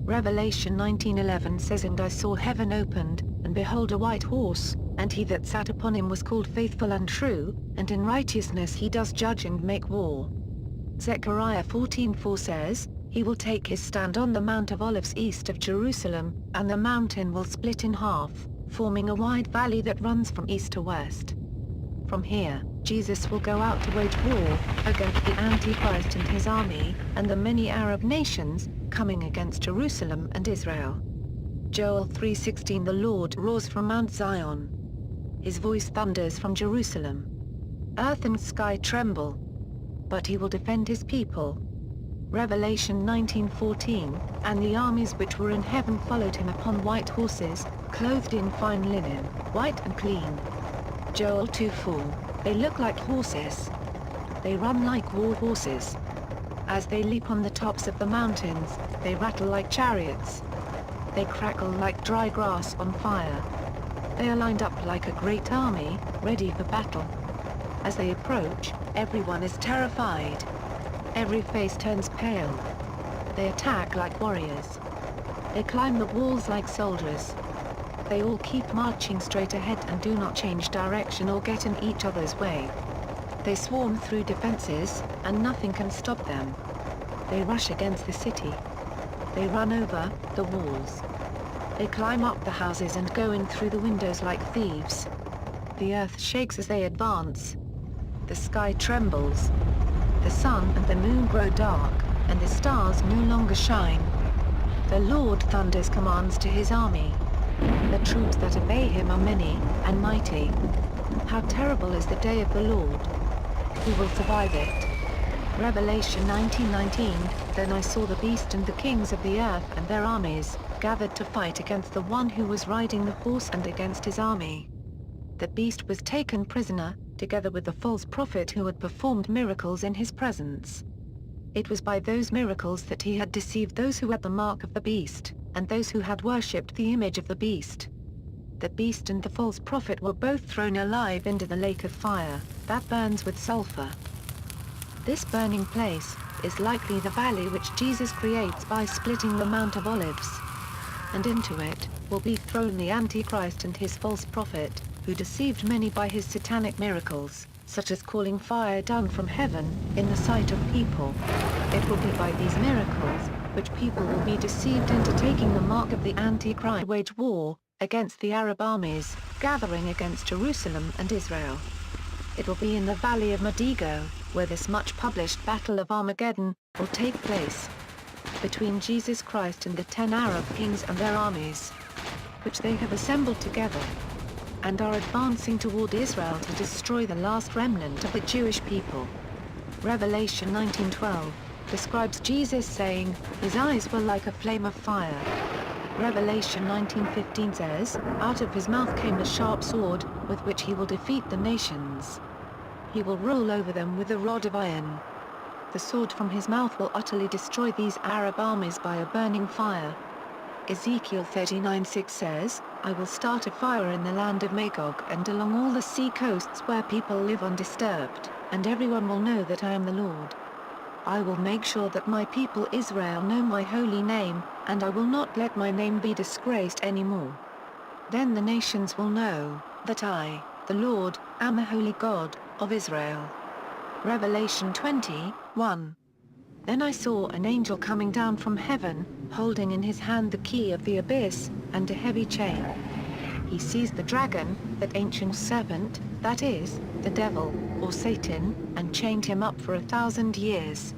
Revelation 19:11 says, "And I saw heaven opened, and behold a white horse, and he that sat upon him was called Faithful and True, and in righteousness he does judge and make war." Zechariah 14:4 says, "He will take his stand on the Mount of Olives east of Jerusalem, and the mountain will split in half, forming a wide valley that runs from east to west." From here, Jesus will go out to wage war against the Antichrist and his army, and the many Arab nations, coming against Jerusalem and Israel. Joel 3:16 The Lord roars from Mount Zion. His voice thunders from Jerusalem. Earth and sky tremble. But he will defend his people. Revelation 19:14, "And the armies which were in heaven followed him upon white horses, clothed in fine linen, white and clean." Joel 2:4, "They look like horses. They run like war horses. As they leap on the tops of the mountains, they rattle like chariots. They crackle like dry grass on fire. They are lined up like a great army, ready for battle. As they approach, everyone is terrified. Every face turns pale. They attack like warriors. They climb the walls like soldiers. They all keep marching straight ahead and do not change direction or get in each other's way. They swarm through defenses, and nothing can stop them. They rush against the city. They run over the walls. They climb up the houses and go in through the windows like thieves. The earth shakes as they advance. The sky trembles. The sun and the moon grow dark, and the stars no longer shine. The Lord thunders commands to his army. The troops that obey him are many, and mighty. How terrible is the day of the Lord! Who will survive it? Revelation 19:19, "Then I saw the beast and the kings of the earth and their armies, gathered to fight against the one who was riding the horse and against his army. The beast was taken prisoner, together with the false prophet who had performed miracles in his presence. It was by those miracles that he had deceived those who had the mark of the beast, and those who had worshipped the image of the beast. The beast and the false prophet were both thrown alive into the lake of fire, that burns with sulfur." This burning place is likely the valley which Jesus creates by splitting the Mount of Olives. And into it will be thrown the Antichrist and his false prophet, who deceived many by his satanic miracles, such as calling fire down from heaven, in the sight of people. It will be by these miracles, which people will be deceived into taking the mark of the Antichrist, wage war against the Arab armies, gathering against Jerusalem and Israel. It will be in the valley of Megiddo, where this much published Battle of Armageddon will take place, between Jesus Christ and the 10 Arab kings and their armies, which they have assembled together, and are advancing toward Israel to destroy the last remnant of the Jewish people. Revelation 19:12 describes Jesus saying, "His eyes were like a flame of fire." Revelation 19:15 says, "Out of his mouth came a sharp sword, with which he will defeat the nations. He will rule over them with a rod of iron." The sword from his mouth will utterly destroy these Arab armies by a burning fire. Ezekiel 39:6 says, "I will start a fire in the land of Magog and along all the sea coasts where people live undisturbed, and everyone will know that I am the Lord. I will make sure that my people Israel know my holy name, and I will not let my name be disgraced anymore. Then the nations will know that I, the Lord, am the holy God of Israel." Revelation 20:1. "Then I saw an angel coming down from heaven, holding in his hand the key of the abyss, and a heavy chain. He seized the dragon, that ancient serpent, that is, the devil, or Satan, and chained him up for 1,000 years.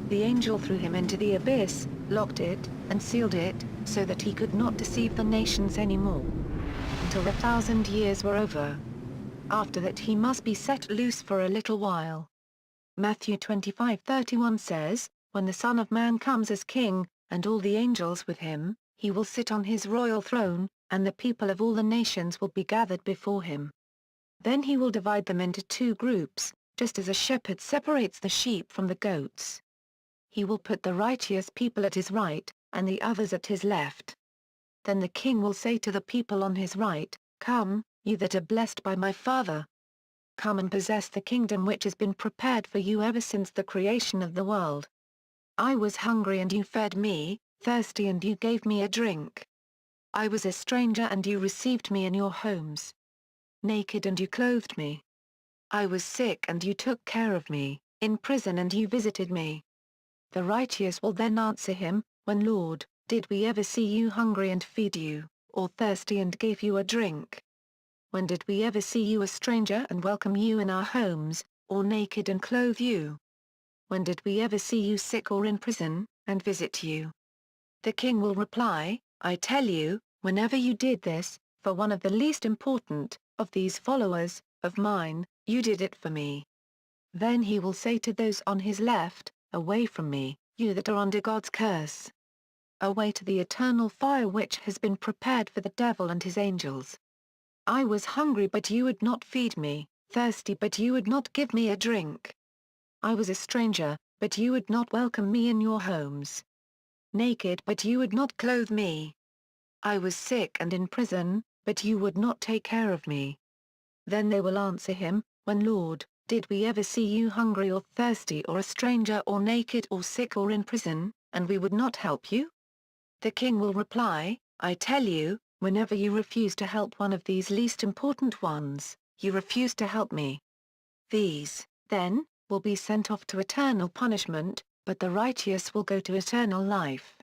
The angel threw him into the abyss, locked it, and sealed it, so that he could not deceive the nations anymore, until the 1,000 years were over. After that he must be set loose for a little while." Matthew 25:31 says, "When the Son of Man comes as King, and all the angels with him, he will sit on his royal throne, and the people of all the nations will be gathered before him. Then he will divide them into two groups, just as a shepherd separates the sheep from the goats. He will put the righteous people at his right, and the others at his left. Then the king will say to the people on his right, 'Come, you that are blessed by my Father. Come and possess the kingdom which has been prepared for you ever since the creation of the world. I was hungry and you fed me, thirsty and you gave me a drink. I was a stranger and you received me in your homes. Naked and you clothed me. I was sick and you took care of me, in prison and you visited me. The righteous will then answer him, when Lord, did we ever see you hungry and feed you, or thirsty and gave you a drink? When did we ever see you a stranger and welcome you in our homes, or naked and clothe you? When did we ever see you sick or in prison, and visit you? The king will reply, I tell you, whenever you did this, for one of the least important, of these followers, of mine, you did it for me. Then he will say to those on his left, away from me, you that are under God's curse. Away to the eternal fire which has been prepared for the devil and his angels. I was hungry but you would not feed me, thirsty but you would not give me a drink. I was a stranger, but you would not welcome me in your homes. Naked but you would not clothe me. I was sick and in prison, but you would not take care of me. Then they will answer him, when Lord, did we ever see you hungry or thirsty or a stranger or naked or sick or in prison, and we would not help you? The king will reply, I tell you, whenever you refuse to help one of these least important ones, you refuse to help me. These, then, will be sent off to eternal punishment, but the righteous will go to eternal life.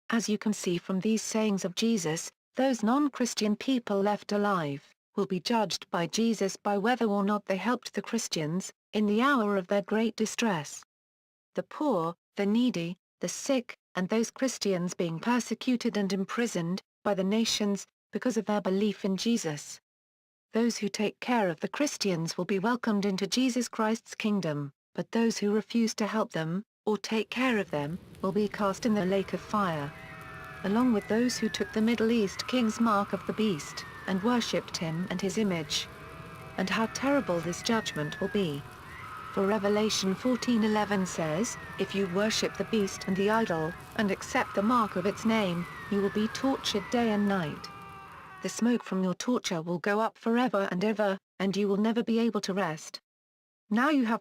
As you can see from these sayings of Jesus, those non-Christian people left alive, will be judged by Jesus by whether or not they helped the Christians, in the hour of their great distress. The poor, the needy, the sick, and those Christians being persecuted and imprisoned, by the nations, because of their belief in Jesus. Those who take care of the Christians will be welcomed into Jesus Christ's kingdom, but those who refuse to help them, or take care of them, will be cast in the lake of fire. Along with those who took the Middle East king's mark of the beast, and worshipped him and his image. And how terrible this judgment will be. For Revelation 14:11 says, if you worship the beast and the idol, and accept the mark of its name, you will be tortured day and night. The smoke from your torture will go up forever and ever, and you will never be able to rest. Now you have